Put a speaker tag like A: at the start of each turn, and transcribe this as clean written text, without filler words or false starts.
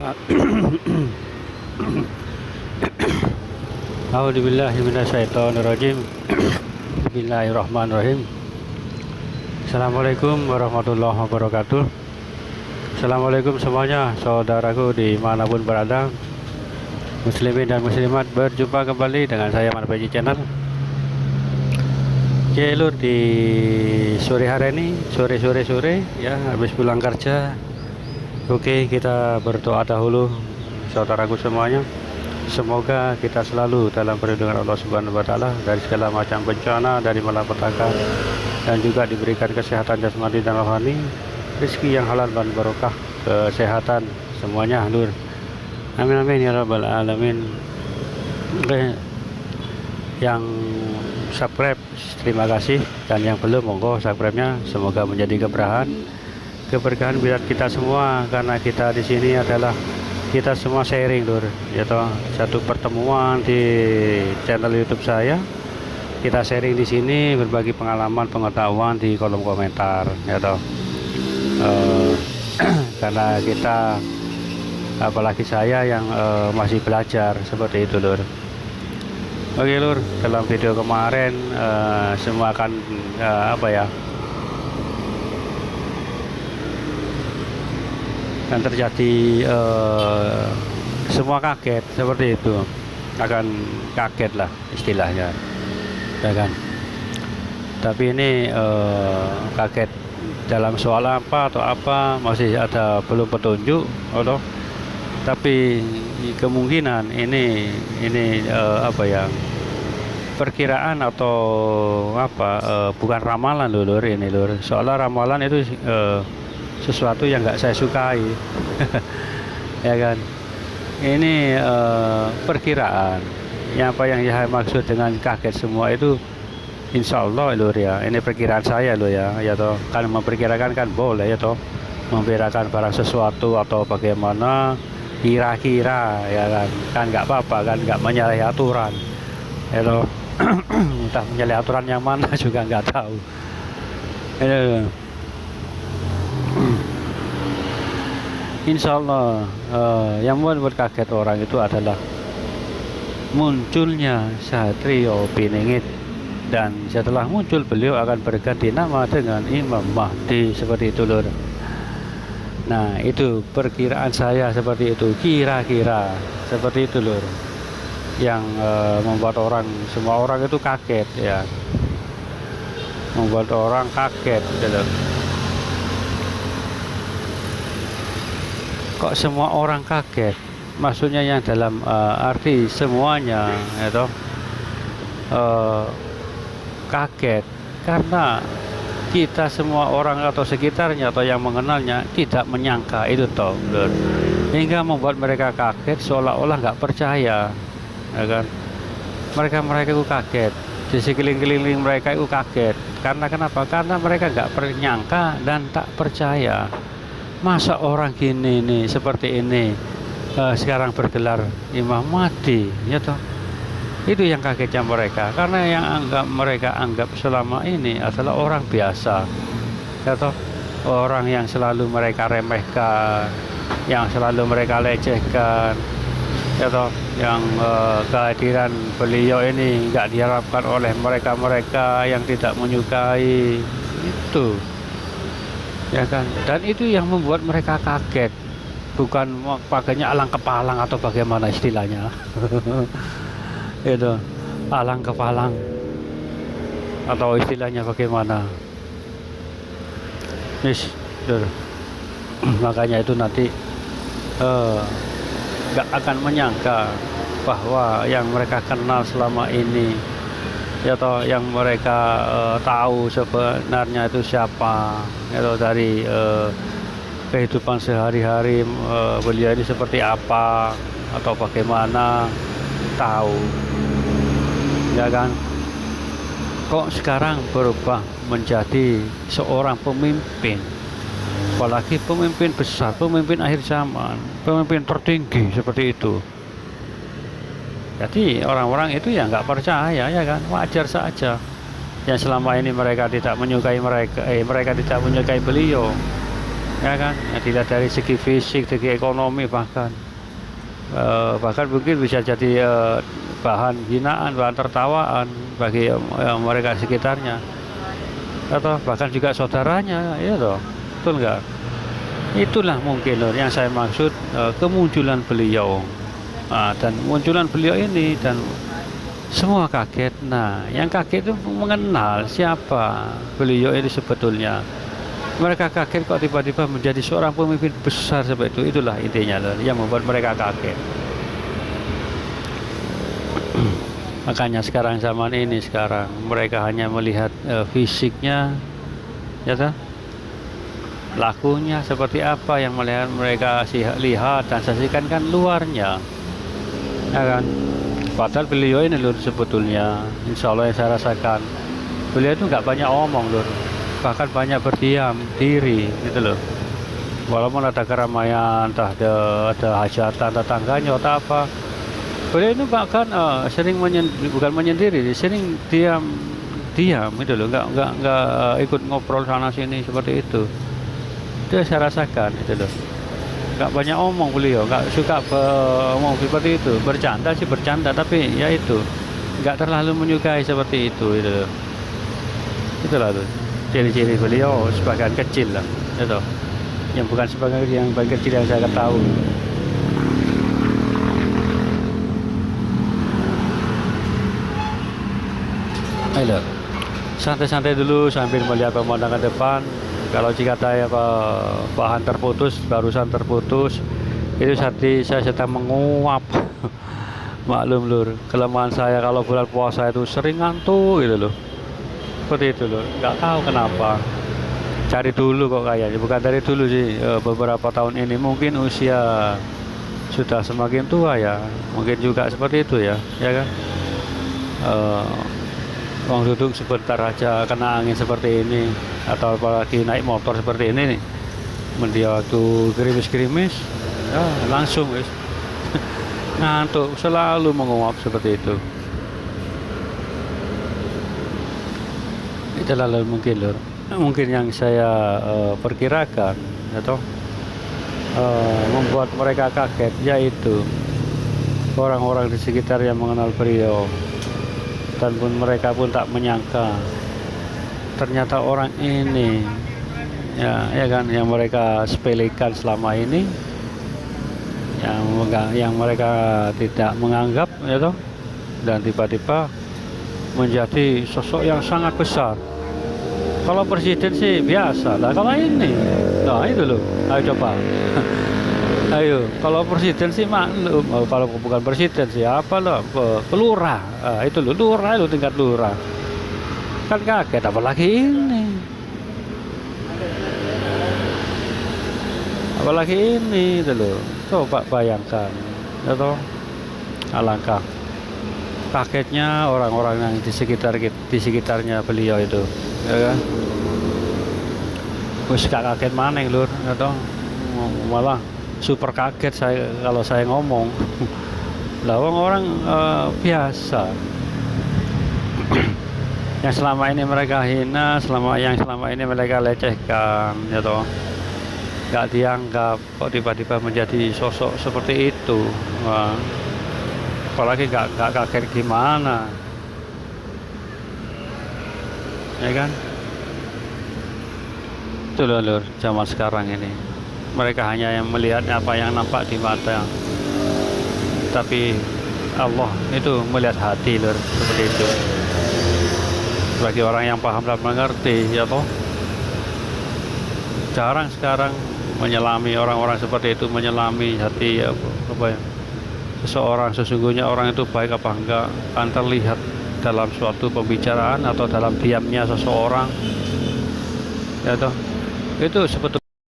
A: A'udzubillahi minasyaitonirrajim. Bismillahirrahmanirrahim. Assalamualaikum warahmatullahi wabarakatuh. Assalamualaikum semuanya, saudaraku dimanapun berada, muslimin dan muslimat. Berjumpa kembali dengan saya Marpeji Channel. Oke lur, di sore hari ini, sore ya, habis pulang kerja. Oke, kita berdoa dahulu, saudaraku semuanya. Semoga kita selalu dalam perlindungan Allah Subhanahu wa Ta'ala dari segala macam bencana, dari malapetaka, dan juga diberikan kesehatan jasmani dan rohani, rezeki yang halal dan barokah, kesehatan semuanya, lur. Amin amin ya rabbal alamin. Oke, yang subscribe terima kasih, dan yang belum monggo subscribe-nya. Semoga menjadi keberkahan buat kita semua, karena kita di sini adalah kita semua sharing, lur, ya toh. Satu pertemuan di channel YouTube saya, kita sharing di sini, berbagi pengalaman, pengetahuan di kolom komentar, ya toh. Karena kita, apalagi saya yang masih belajar seperti itu, lur. Oke lur, dalam video kemarin semua akan dan terjadi semua kaget seperti itu, akan kaget lah istilahnya, ya kan. Tapi ini kaget dalam soal apa atau apa masih ada belum petunjuk, atau tapi kemungkinan ini perkiraan atau bukan ramalan, lur, ini lur. Soalnya ramalan itu sesuatu yang nggak saya sukai. Ya kan, ini perkiraan. Apa yang saya maksud dengan kaget semua itu, insya Allah, lur, ya, ini perkiraan saya, lur, ya toh. Kan memperkirakan kan boleh, ya toh, memperkirakan barang sesuatu atau bagaimana, kira-kira, ya kan nggak apa-apa, kan nggak menyalahi aturan, ya toh. Entah menyalahi aturan yang mana juga nggak tahu. Insya Allah yang membuat kaget orang itu adalah munculnya Satrio Piningit, dan setelah muncul beliau akan berganti nama dengan Imam Mahdi, seperti itu, lur. Nah, itu perkiraan saya seperti itu, kira-kira seperti itu, lur, yang membuat semua orang itu kaget, ya, membuat orang kaget, gitu. Kok semua orang kaget? Maksudnya yang dalam arti semuanya, ya toh, kaget karena kita semua orang atau sekitarnya atau yang mengenalnya tidak menyangka itu, toh, lur. Hingga membuat mereka kaget, seolah-olah nggak percaya, ya kan. Mereka itu kaget, di sekeliling mereka itu kaget. Karena kenapa? Karena mereka nggak menyangka dan tak percaya. Masa orang gini nih, seperti ini, sekarang bergelar Imam Mahdi, ya toh. Itu yang kagetnya mereka, karena yang mereka anggap selama ini adalah orang biasa, ya toh. Orang yang selalu mereka remehkan, yang selalu mereka lecehkan, ya toh. Yang kehadiran beliau ini nggak diharapkan oleh mereka yang tidak menyukai itu, ya kan. Dan itu yang membuat mereka kaget, bukan pakainya alang kepalang atau bagaimana istilahnya. Itu alang kepalang atau istilahnya bagaimana, makanya itu nanti nggak akan menyangka bahwa yang mereka kenal selama ini, ya toh, yang mereka tahu sebenarnya itu siapa, ya toh, dari kehidupan sehari-hari beliau ini seperti apa atau bagaimana, tahu, ya kan. Kok sekarang berubah menjadi seorang pemimpin, apalagi pemimpin besar, pemimpin akhir zaman, pemimpin tertinggi seperti itu. Jadi orang-orang itu ya nggak percaya, ya kan, wajar saja. Yang selama ini mereka tidak menyukai mereka tidak menyukai beliau, ya kan? Ya, dilihat dari segi fisik, segi ekonomi bahkan. Bahkan mungkin bisa jadi bahan hinaan, bahan tertawaan bagi mereka sekitarnya, atau bahkan juga saudaranya, ya toh, betul nggak? Itulah mungkin loh yang saya maksud kemunculan beliau. Dan munculan beliau ini dan semua kaget. Nah, yang kaget itu mengenal siapa beliau ini sebetulnya. Mereka kaget kok tiba-tiba menjadi seorang pemimpin besar seperti itu. Itulah intinya loh, yang membuat mereka kaget. Makanya sekarang zaman ini mereka hanya melihat fisiknya, ya toh? Lakunya seperti apa yang melihat mereka lihat dan saksikan kan luarnya, ya kan? Padahal beliau ini lur sebetulnya, insya Allah yang saya rasakan, beliau itu nggak banyak omong lur, bahkan banyak berdiam diri gitu loh. Walaupun ada keramaian, entah ada hajatan tetangganya atau apa, beliau itu bahkan sering bukan menyendiri, sering diam gitu loh, nggak ikut ngobrol sana sini seperti itu. Itu saya rasakan itu loh. Nggak banyak omong beliau, nggak suka ngomong seperti itu. Bercanda sih bercanda, tapi ya itu nggak terlalu menyukai seperti itu loh. Itulah tuh ciri-ciri beliau sebagian kecil lah itu, yang bukan sebagian yang paling kecil yang saya ketahui. Ayo santai-santai dulu sambil melihat pemandangan depan. Kalau jika saya bahan barusan terputus, itu saya sedang menguap. Maklum lur, kelemahan saya kalau bulan puasa itu sering ngantuk gitu loh. Seperti itu loh, nggak tahu kenapa. Cari dulu kok kayaknya, bukan dari dulu sih, beberapa tahun ini mungkin usia sudah semakin tua ya, mungkin juga seperti itu ya, ya kan? Uang duduk sebentar aja kena angin seperti ini, atau apalagi naik motor seperti ini nih, dia waktu gerimis-gerimis ya langsung guys ngantuk, selalu menguap seperti itu. Lalu mungkin yang saya perkirakan atau membuat mereka kaget, yaitu orang-orang di sekitar yang mengenal beliau, dan pun mereka pun tak menyangka ternyata orang ini ya kan, yang mereka sepelekan selama ini, yang mereka tidak menganggap ya toh, dan tiba-tiba menjadi sosok yang sangat besar. Kalau presiden sih biasa lah, kalau ini nah itu loh, ayo coba ayo, kalau presiden sih maklum, kalau bukan presiden siapa loh, pelurah, itu loh, lurah itu tingkat lurah kan kaget, apalagi ini itu loh, coba bayangkan atau alangkah kagetnya orang-orang yang di sekitarnya beliau itu, ya kan? Wis gak kaget maneh lur, atau malah super kaget saya kalau saya ngomong. Lah orang biasa yang selama ini mereka hina, yang selama ini mereka lecehkan, ya toh, nggak dianggap, kok tiba-tiba menjadi sosok seperti itu. Wah, apalagi nggak kaget gimana, ya kan? Itu loh lur, zaman sekarang ini mereka hanya yang melihat apa yang nampak di mata, tapi Allah itu melihat hati lur, seperti itu. Bagi orang yang paham dan mengerti, ya toh, jarang sekarang menyelami orang-orang seperti itu, menyelami hati apa ya, seseorang. Sesungguhnya orang itu baik apa enggak akan terlihat dalam suatu pembicaraan atau dalam diamnya seseorang, ya toh. Itu sebetulnya